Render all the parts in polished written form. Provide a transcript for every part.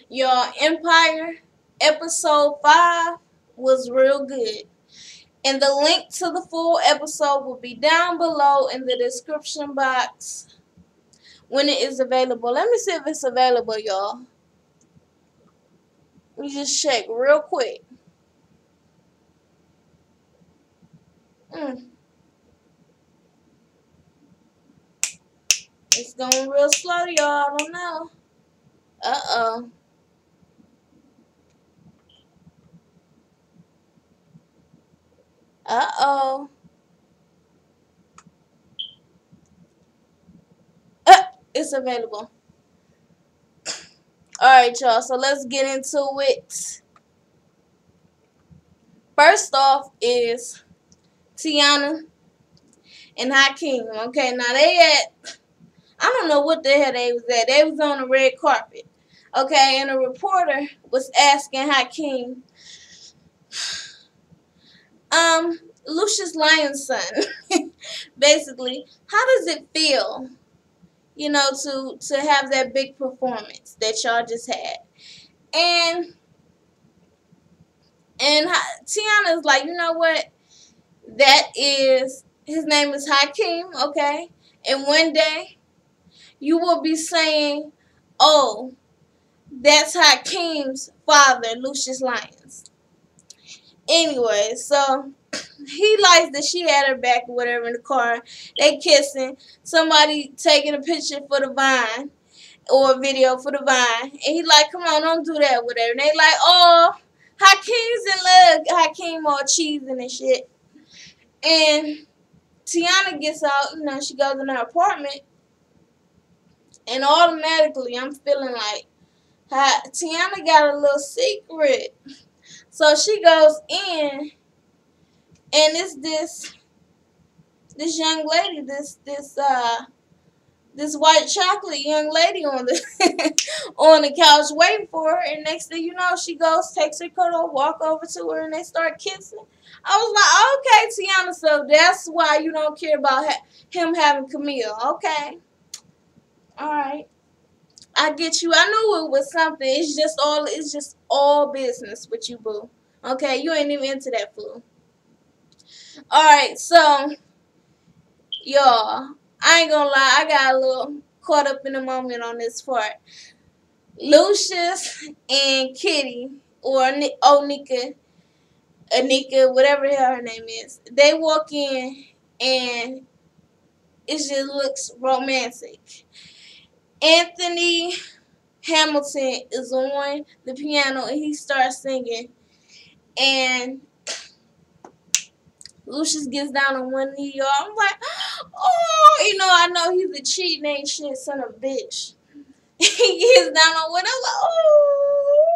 Your Empire episode 5 was real good. And the link to the full episode will be down below in the description box when it is available. Let me see if it's available, y'all. Let me just check real quick. It's going real slow, y'all. I don't know. Uh-oh. Uh-oh. It's available. Alright, y'all. So let's get into it. First off is Tiana and Hakeem. Okay, now I don't know what the hell they was at. They was on the red carpet. Okay, and a reporter was asking Hakeem, Lucious Lyon's son, basically, how does it feel, to have that big performance that y'all just had? And Tiana's like, you know what? His name is Hakeem, okay? And one day, you will be saying, oh, that's Hakeem's father, Lucious Lyons. Anyway, so he likes that she had her back or whatever in the car. They kissing. Somebody taking a picture for the Vine or a video for the Vine. And he like, come on, don't do that, whatever. And they like, oh, Hakeem's in love. Hakeem all cheesing and shit. And Tiana gets out, she goes in her apartment. And automatically, I'm feeling like Tiana got a little secret. So she goes in, and it's this young lady, this white chocolate young lady on the on the couch waiting for her. And next thing you know, she goes, takes her coat off, walk over to her, and they start kissing. I was like, okay, Tiana, so that's why you don't care about him having Camille. Okay, all right. I get you. I knew it was something. It's just all business with you, boo. Okay, you ain't even into that fool. Alright, so y'all, I ain't gonna lie, I got a little caught up in the moment on this part. Lucious and Kitty, or Anika, whatever the hell her name is, they walk in and it just looks romantic. Anthony Hamilton is on the piano and he starts singing, and Lucious gets down on one knee, y'all. I'm like, oh, I know he's a cheating ain't shit son of a bitch. He gets down on one. I'm like, oh,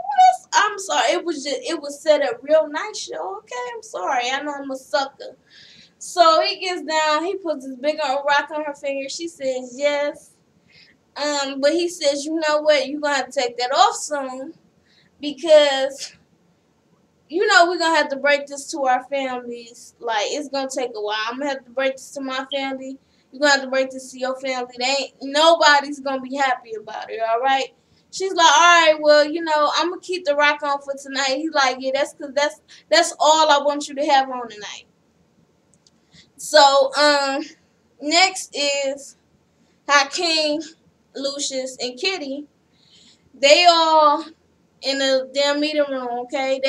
I'm sorry. It was set up real nice, y'all. Okay, I'm sorry. I know I'm a sucker. So he gets down. He puts his big old rock on her finger. She says yes. But he says, you know what? You're gonna have to take that off soon because we're going to have to break this to our families. Like, it's going to take a while. I'm going to have to break this to my family. You're going to have to break this to your family. Nobody's going to be happy about it, all right? She's like, all right, well, I'm going to keep the rock on for tonight. He's like, yeah, that's because that's all I want you to have on tonight. So, next is Hakeem, Lucious, and Kitty. They all in a damn meeting room, okay?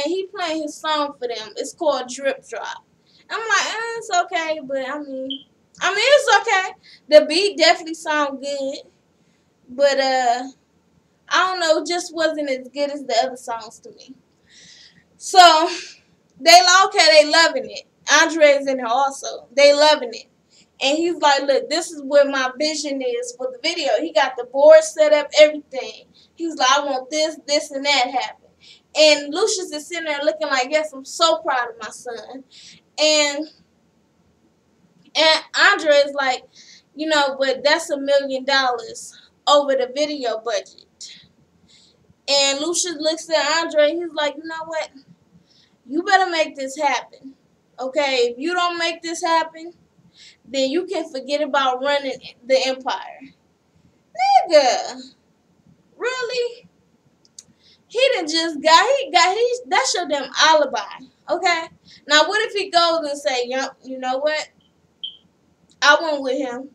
He playing his song for them. It's called Drip Drop. I'm like, it's okay, but I mean it's okay. The beat definitely sound good, but I don't know, just wasn't as good as the other songs to me. So they loving it. Andre's in there also. They loving it. And he's like, look, this is what my vision is for the video. He got the board set up, everything. He's like, I want this, this, and that happen. And Lucious is sitting there looking like, yes, I'm so proud of my son. And Andre is like, but that's $1 million over the video budget. And Lucious looks at Andre. He's like, you know what? You better make this happen. Okay? If you don't make this happen, then you can forget about running the empire. Nigga. Really? done just that's your damn alibi. Okay? Now what if he goes and say, you know what? I went with him.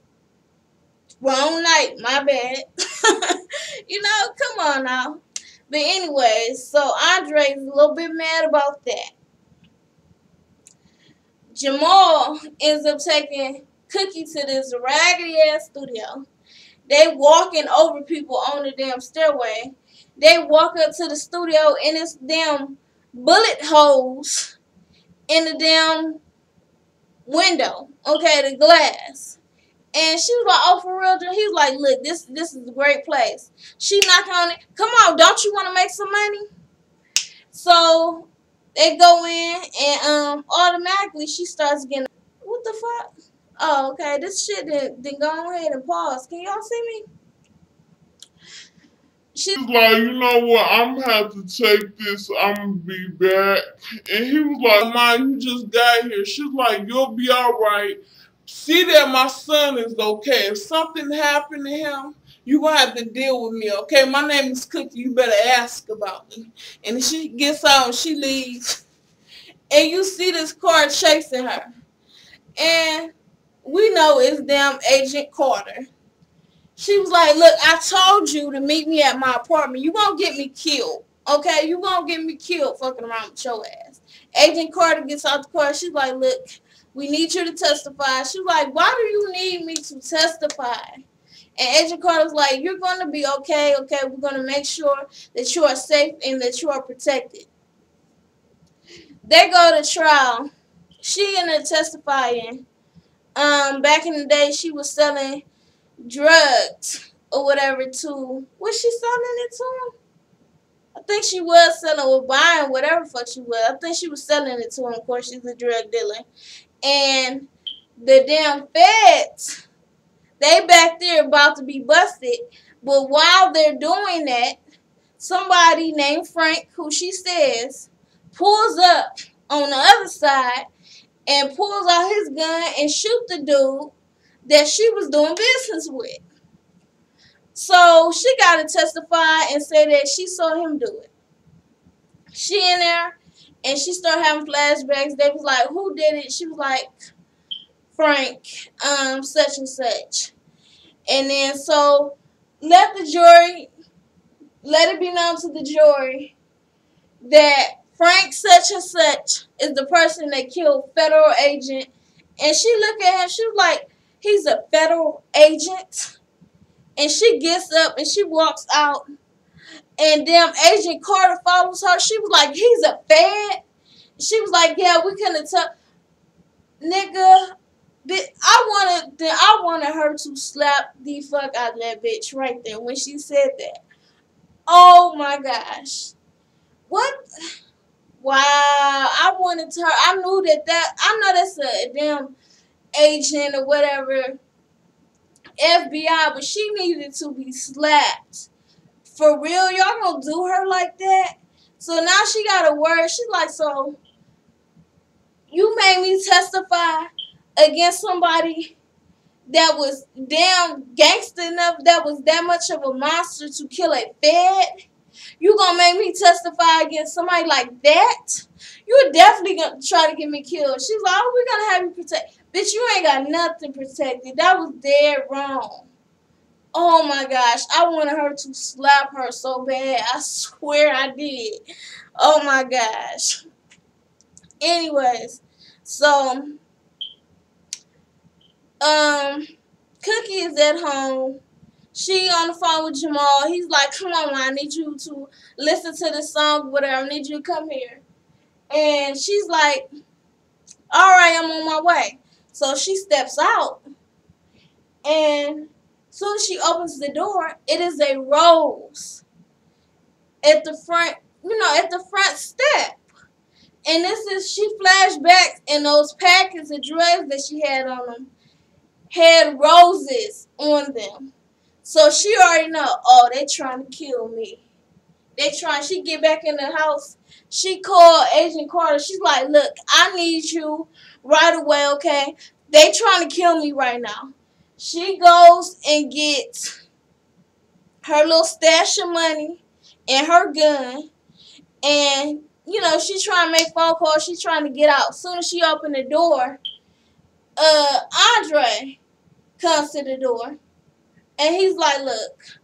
Wrong night, my bad. Come on now. But anyways, so Andre's a little bit mad about that. Jamal ends up taking Cookie to this raggedy ass studio. They walking over people on the damn stairway. They walk up to the studio and it's damn bullet holes in the damn window. Okay, the glass. And she was like, oh, for real? He was like, look, this is a great place. She knocked on it. Come on, don't you want to make some money? So they go in and automatically she starts getting, what the fuck? Oh, okay, this shit didn't go ahead and pause. Can y'all see me? She's like, you know what, I'm gonna have to take this, I'm gonna be back. And he was like, Ma, you just got here. She's like, you'll be alright. See that my son is okay. If something happened to him, you gonna have to deal with me, okay? My name is Cookie, you better ask about me. And she gets out and she leaves. And you see this car chasing her. And we know it's damn Agent Carter. She was like, look, I told you to meet me at my apartment. You gonna get me killed, okay? You gonna get me killed fucking around with your ass. Agent Carter gets out the car. She's like, look, we need you to testify. She's like, why do you need me to testify? And Agent Carter's like, you're going to be okay, okay? We're going to make sure that you are safe and that you are protected. They go to trial. She ended up testifying. Back in the day, she was selling drugs or whatever to, was she selling it to him? I think she was selling or buying whatever fuck she was. I think she was selling it to him. Of course, she's a drug dealer. And the damn feds, they back there about to be busted. But while they're doing that, somebody named Frank, who she says, pulls up on the other side and pulls out his gun and shoots the dude that she was doing business with. So she got to testify and say that she saw him do it. She in there and she started having flashbacks. They was like, who did it? She was like, Frank, such and such. And then so let it be known to the jury that Frank such and such is the person that killed federal agent. And she looked at him, she was like, he's a federal agent. And she gets up and she walks out. And damn Agent Carter follows her. She was like, he's a fed. She was like, yeah, we couldn't tell. Nigga, I wanted her to slap the fuck out of that bitch right there when she said that. Oh my gosh. What? Wow. I knew I know that's a damn agent or whatever, FBI, but she needed to be slapped. For real, y'all gonna do her like that? So now she got a word. She's like, so you made me testify against somebody that was damn gangster enough, that was that much of a monster to kill a fed? You gonna make me testify against somebody like that? You're definitely gonna try to get me killed. She's like, oh, we're gonna have you protect. Bitch, you ain't got nothing protected. That was dead wrong. Oh my gosh, I wanted her to slap her so bad. I swear I did. Oh my gosh. Anyways, so Cookie is at home. She on the phone with Jamal. He's like, come on, I need you to listen to this song, whatever. I need you to come here. And she's like, all right, I'm on my way. So she steps out. And as soon as she opens the door, it is a rose at the front, at the front step. And she flashbacks, and those packets of drugs that she had on them had roses on them. So she already know, oh, they trying to kill me. She get back in the house. She called Agent Carter. She's like, look, I need you right away, okay? They trying to kill me right now. She goes and gets her little stash of money and her gun. And, you know, she trying to make phone calls. She trying to get out. As soon as she opened the door, Andre comes to the door. And he's like, look,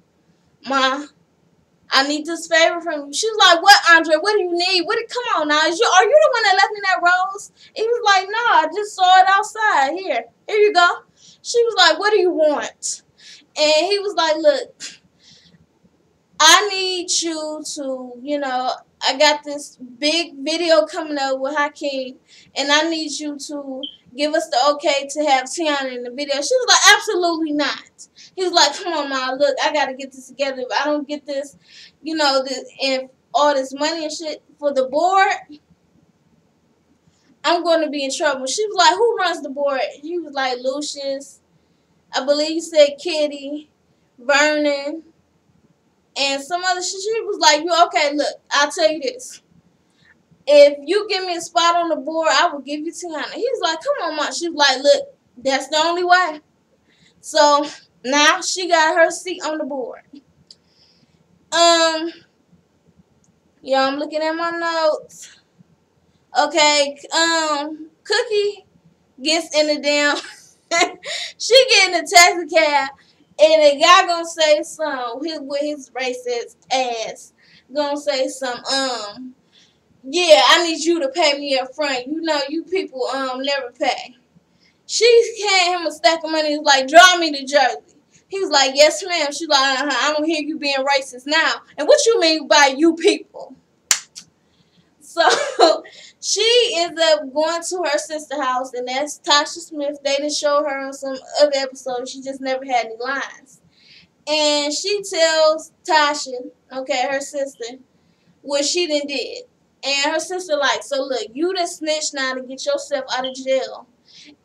Ma, I need this favor from you. She was like, what, Andre? What do you need? Come on now. Are you the one that left me that rose? He was like, no, I just saw it outside. Here you go. She was like, what do you want? And he was like, look, I need you to, you know, I got this big video coming up with Hakeem, and I need you to give us the okay to have Tiana in the video. She was like, absolutely not. He was like, come on, Ma, look, I got to get this together. If I don't get this, you know, and all this money and shit for the board, I'm going to be in trouble. She was like, who runs the board? He was like, Lucius, I believe he said Kitty, Vernon, and some other shit. She was like, you okay, look, I'll tell you this. If you give me a spot on the board, I will give you Tiana. He was like, come on, Ma. She was like, look, that's the only way. So now she got her seat on the board. Yeah, I'm looking at my notes. Okay, Cookie gets in the damn she get in the taxi cab, and the guy gonna say something with his racist ass. Gonna say some yeah, I need you to pay me up front. You know you people never pay. She handed him a stack of money. He was like, drive me to Jersey. He was like, yes, ma'am. She's like, I don't hear you being racist now. And what you mean by you people? So she ends up going to her sister's house, and that's Tasha Smith. They didn't show her on some other episodes. She just never had any lines. And she tells Tasha, okay, her sister, what she done did. And her sister like, so look, you done snitched now to get yourself out of jail.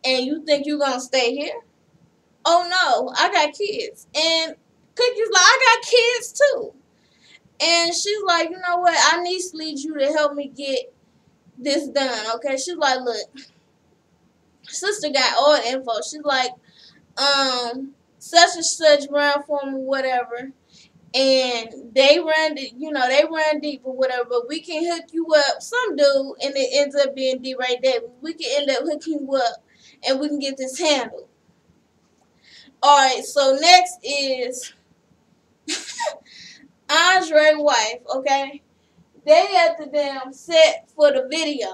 And you think you gonna stay here? Oh no, I got kids. And Cookie's like, I got kids too. And she's like, you know what? I need you to help me get this done, okay? She's like, look, sister got all the info. She's like, such and such run for me, whatever. And they run, you know, they run deep or whatever. But we can hook you up, some dude, and it ends up being D right there. We can end up hooking you up, and we can get this handled. All right. So next is Andre's wife, okay? They at the damn set for the video.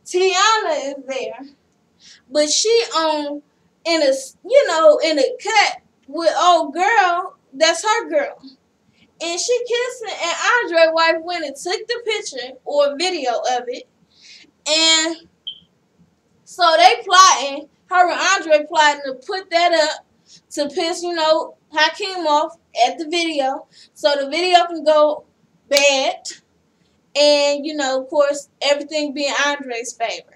Tiana is there, but she in a cut with old girl. That's her girl, and she kissing. And Andre's wife went and took the picture or video of it, and so they plotting. Her and Andre plotting to put that up to piss Hakeem off at the video, so the video can go bad, and of course everything be in Andre's favor.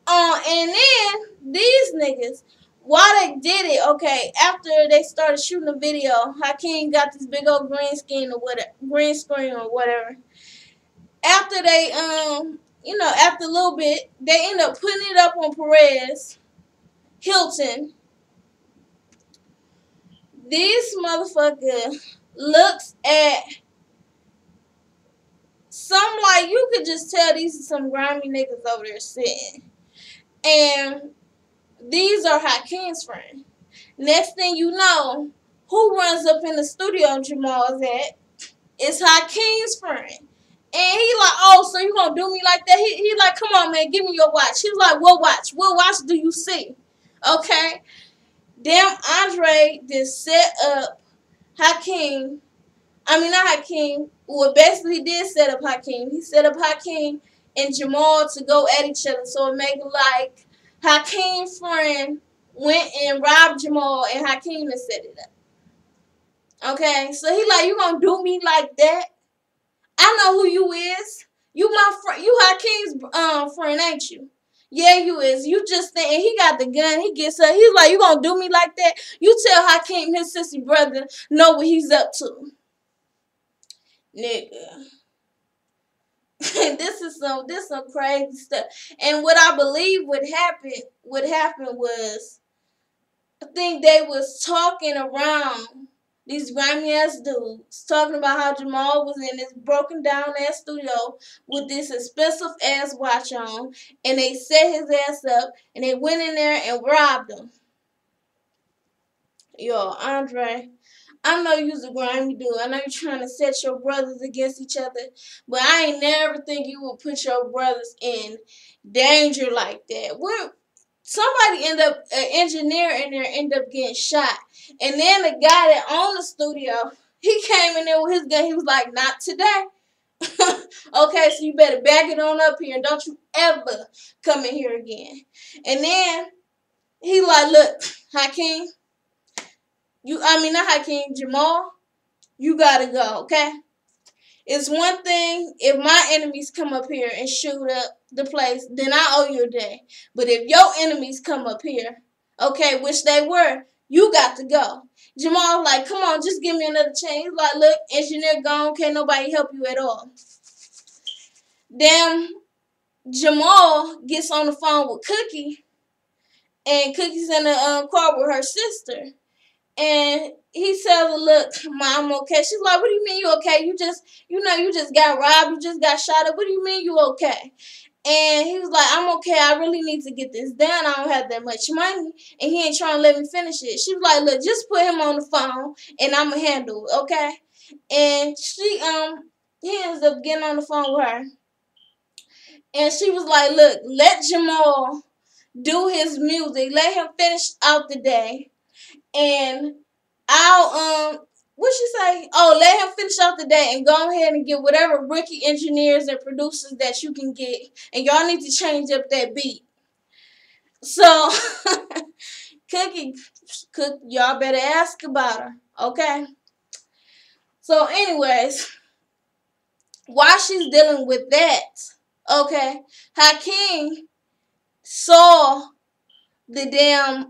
And then these niggas, while they did it, okay, after they started shooting the video, Hakeem got this big old green screen or whatever. After they after a little bit, they end up putting it up on Perez Hilton. This motherfucker looks at some, like, you could just tell these are some grimy niggas over there sitting. And these are Hakeem's friends. Next thing you know, who runs up in the studio Jamal's at? It's Hakeem's friend. And he like, oh, so you gonna do me like that? He like, come on, man, give me your watch. He was like, what watch? What watch do you see? Okay. Damn, Andre just set up Hakeem. I mean, not Hakeem. Well, basically, he did set up Hakeem. He set up Hakeem and Jamal to go at each other. So it made it like Hakeem's friend went and robbed Jamal, and Hakeem has set it up. Okay? So he like, you gonna do me like that? I know who you is. You my friend. You Hakeem's friend, ain't you? Yeah, you is. You just think, and he got the gun. He gets up. He's like, you gonna do me like that? You tell Hakeem his sissy brother know what he's up to. Nigga. This is some crazy stuff. And what I believe would happen was, I think they was talking around these grimy ass dudes talking about how Jamal was in this broken down ass studio with this expensive ass watch on, and they set his ass up, and they went in there and robbed him. Yo, Andre, I know you's a grimy dude. I know you're trying to set your brothers against each other, but I ain't never think you would put your brothers in danger like that. Somebody end up, an engineer in there end up getting shot. And then the guy that owned the studio, he came in there with his gun. He was like, not today. Okay, so you better back it on up here and don't you ever come in here again. And then he like, look, Hakeem, not Hakeem, Jamal, you gotta go, okay? It's one thing if my enemies come up here and shoot up the place, then I owe you a day. But if your enemies come up here, okay, which they were, you got to go. Jamal like, come on, just give me another chance. He's like, look, engineer gone, can't nobody help you at all. Then Jamal gets on the phone with Cookie, and Cookie's in the car with her sister. And he says, look, Mom, I'm okay. She's like, what do you mean you okay? You just got robbed. You just got shot up. What do you mean you okay? And he was like, I'm okay. I really need to get this done. I don't have that much money. And he ain't trying to let me finish it. She was like, look, just put him on the phone and I'm going to handle it, okay? And he ends up getting on the phone with her. And she was like, look, let Jamal do his music. Let him finish out the day. And I'll, what she say? Oh, let him finish out the day and go ahead and get whatever rookie engineers and producers that you can get. And y'all need to change up that beat. So, y'all better ask about her, okay? So, anyways, while she's dealing with that, okay, Hakeem saw the damn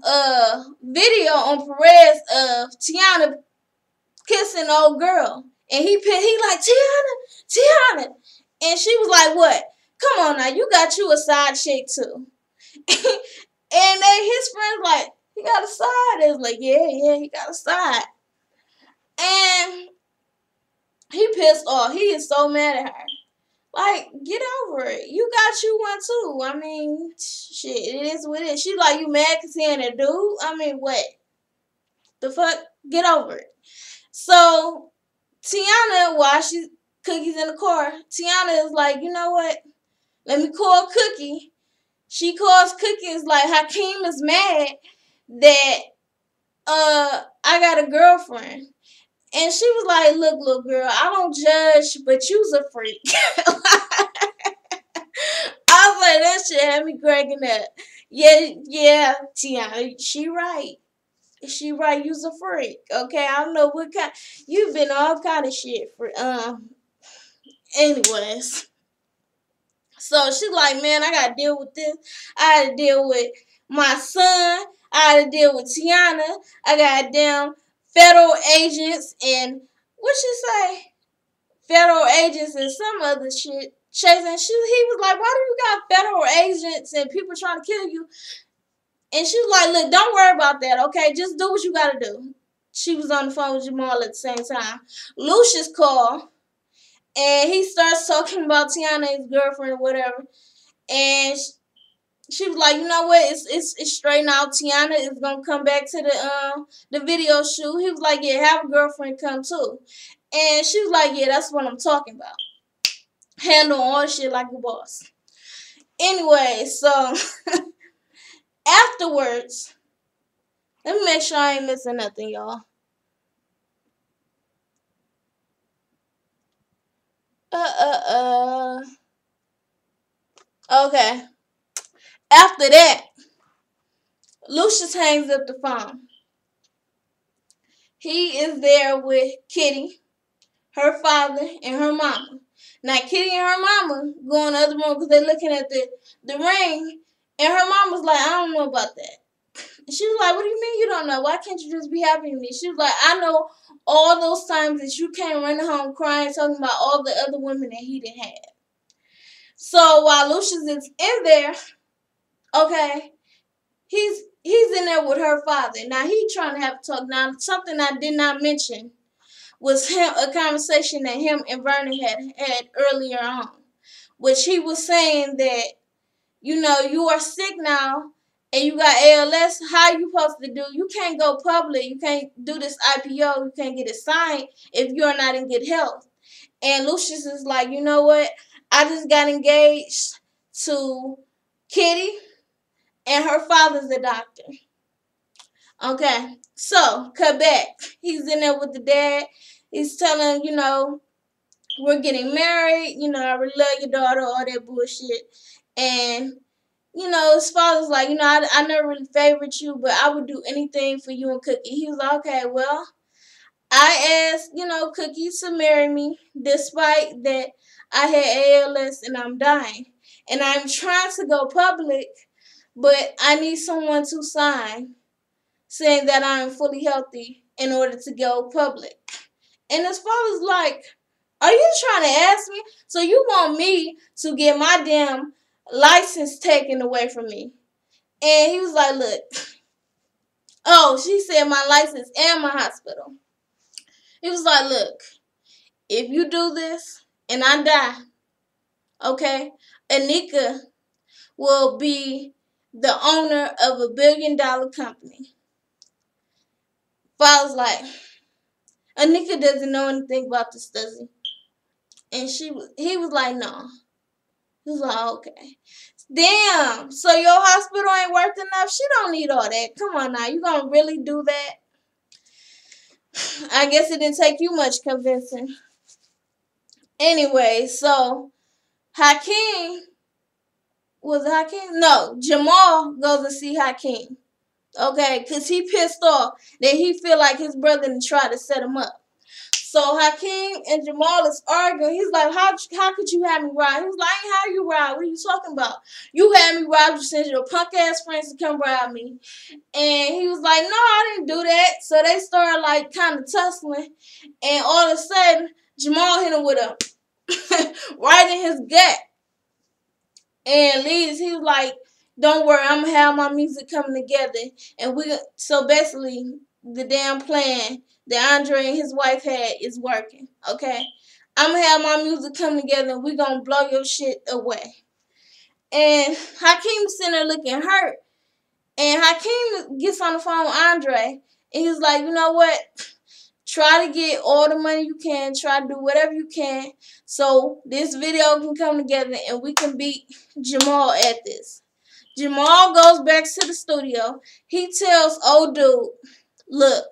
video on Perez of Tiana kissing old girl. And he like, Tiana. And she was like, what? Come on now, you got you a side chick too. And then his friends like, he got a side. It was like, yeah, he got a side. And he pissed off. He is so mad at her. Like, get over it. You got you one too. I mean, shit, it is what it is. She like, you mad because he ain't a dude? I mean, what? The fuck? Get over it. So, Tiana, while Cookie's in the car, Tiana is like, you know what? Let me call Cookie. She calls Cookie and is like, Hakeem is mad that I got a girlfriend. And she was like, look, little girl, I don't judge, but you's a freak. I was like, that shit had me cracking up. Yeah, Tiana, she right. She right, you's a freak. Okay, I don't know what kind. You've been all kind of shit for, anyways. So she's like, man, I got to deal with this. I had to deal with my son. I had to deal with Tiana. I got damn federal agents and what she say? Federal agents and some other shit chasing. He was like, why do you got federal agents and people trying to kill you? And she was like, look, don't worry about that, okay? Just do what you got to do. She was on the phone with Jamal at the same time. Lucius called, and he starts talking about Tiana, his girlfriend or whatever. And she was like, you know what? It's straight now. Tiana is gonna come back to the video shoot. He was like, yeah, have a girlfriend come too. And she was like, yeah, that's what I'm talking about. Handle all shit like a boss. Anyway, so afterwards, let me make sure I ain't missing nothing, y'all. Okay. After that, Lucius hangs up the phone. He is there with Kitty, her father, and her mama. Now, Kitty and her mama go in the other room because they're looking at the ring, and her mama's like, I don't know about that. And she was like, what do you mean you don't know? Why can't you just be happy with me? She was like, I know all those times that you came running home crying, talking about all the other women that he didn't have. So while Lucius is in there, okay, he's in there with her father. Now he trying to have a talk. Now something I did not mention was a conversation that him and Vernon had earlier on, which he was saying that, you know, you are sick now and you got ALS. How you supposed to do? You can't go public. You can't do this IPO. You can't get it signed if you're not in good health. And Lucius is like, you know what? I just got engaged to Kitty, and her father's a doctor. Okay, so cut back. He's in there with the dad. He's telling him, you know, we're getting married. You know, I really love your daughter, all that bullshit. And, you know, his father's like, you know, I never really favored you, but I would do anything for you and Cookie. He was like, okay, well, I asked, you know, Cookie to marry me despite that I had ALS and I'm dying. And I'm trying to go public, but I need someone to sign saying that I am fully healthy in order to go public. And his father's like, are you trying to ask me? So you want me to get my damn license taken away from me? And he was like, look, oh, she said my license and my hospital. He was like, look, if you do this and I die, okay, Anika will be the owner of $1 billion company. Father's like, Anika doesn't know anything about this, does he? And he was like, no. He was like, okay. Damn, so your hospital ain't worth enough? She don't need all that. Come on now, you gonna really do that? I guess it didn't take you much convincing. Anyway, so Hakeem, was it Hakeem? No, Jamal goes to see Hakeem. Okay, because he pissed off that he feel like his brother didn't try to set him up. So Hakeem and Jamal is arguing. He's like, how could you have me ride? He was like, I ain't how you ride. What are you talking about? You had me ride. You sent your punk ass friends to come ride me. And he was like, no, I didn't do that. So they started like kind of tussling. And all of a sudden, Jamal hit him with a right in his gut. And Leeds, he was like, don't worry, I'm going to have my music coming together. And so basically, the damn plan that Andre and his wife had is working, okay? I'm going to have my music come together and we're going to blow your shit away. And Hakeem's sitting there looking hurt. And Hakeem gets on the phone with Andre. And he's like, you know what? Try to get all the money you can. Try to do whatever you can so this video can come together and we can beat Jamal at this. Jamal goes back to the studio. He tells old dude, look,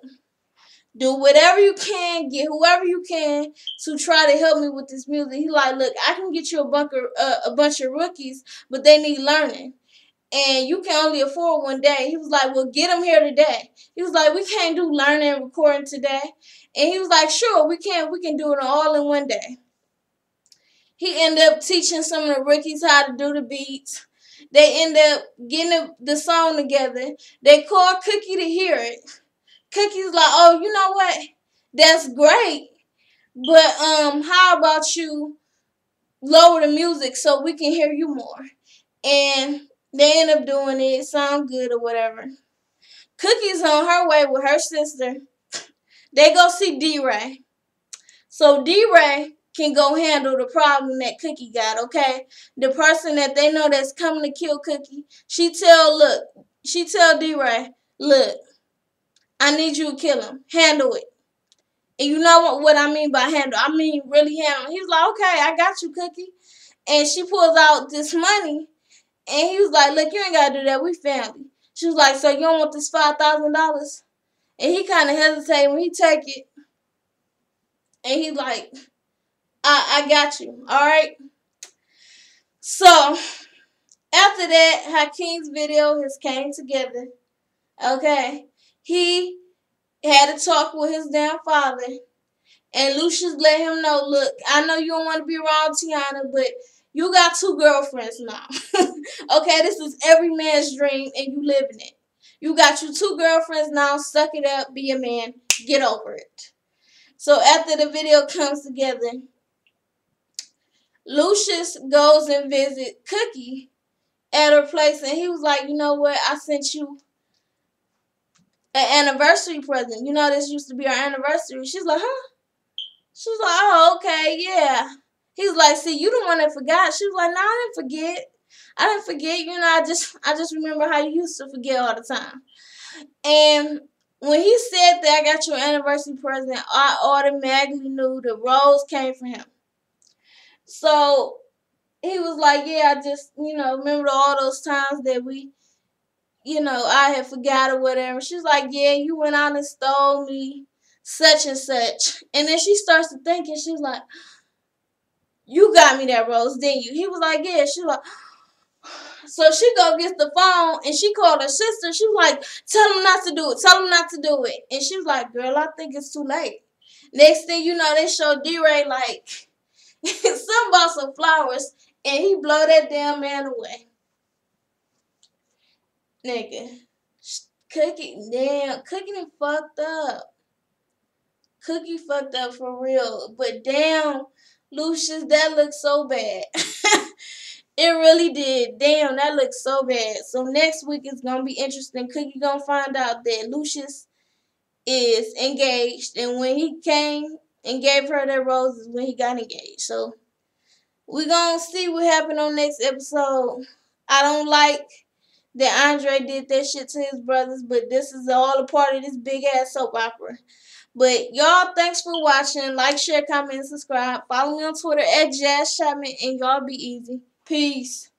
do whatever you can, get whoever you can to try to help me with this music. He like, look, I can get you a bunch of rookies, but they need learning. And you can only afford one day. He was like, well, get them here today. He was like, we can't do learning and recording today. And he was like, sure, we can do it all in one day. He ended up teaching some of the rookies how to do the beats. They end up getting the song together. They called Cookie to hear it. Cookie's like, oh, you know what? That's great. But how about you lower the music so we can hear you more? And they end up doing it. It sound good or whatever. Cookie's on her way with her sister. They go see D-Ray. So D-Ray can go handle the problem that Cookie got, okay? The person that they know that's coming to kill Cookie, she tell D-Ray, look, I need you to kill him. Handle it. And you know what I mean by handle? I mean really handle. He's like, okay, I got you, Cookie. And she pulls out this money. And he was like, look, you ain't got to do that. We family. She was like, so you don't want this $5,000? And he kind of hesitated when he take it. And he's like, I got you. All right? So, after that, Hakeem's video has came together. Okay? He had a talk with his damn father. And Lucius let him know, look, I know you don't want to be around Tiana, but you got 2 girlfriends now. Okay, this is every man's dream, and you living it. You got your 2 girlfriends now. Suck it up. Be a man. Get over it. So after the video comes together, Lucius goes and visit Cookie at her place, and he was like, you know what? I sent you an anniversary present. You know, this used to be our anniversary. She's like, huh? She was like, oh, okay, yeah. He was like, see, you the one that forgot. She was like, no, I didn't forget. I didn't forget. You know, I just remember how you used to forget all the time. And when he said that I got your anniversary present, I automatically knew the rose came from him. So he was like, yeah, I just, you know, remember all those times that we, you know, I had forgot or whatever. She was like, yeah, you went out and stole me such and such. And then she starts to think, and she was like, you got me that rose, didn't you? He was like, yeah. She was like, so she go gets the phone and she called her sister. She was like, tell him not to do it. Tell him not to do it. And she was like, girl, I think it's too late. Next thing you know, they show D-Ray like some about some flowers and he blow that damn man away. Nigga. Cookie done fucked up. Cookie fucked up for real. But damn, Lucius, that looks so bad. It really did. Damn, that looks so bad. So next week is gonna be interesting. Cookie gonna find out that Lucius is engaged, and when he came and gave her that rose is when he got engaged. So we gonna see what happened on next episode. I don't like that Andre did that shit to his brothers, but this is all a part of this big ass soap opera. But y'all, thanks for watching. Like, share, comment, and subscribe. Follow me on Twitter at Jazz Chapman, and y'all be easy. Peace.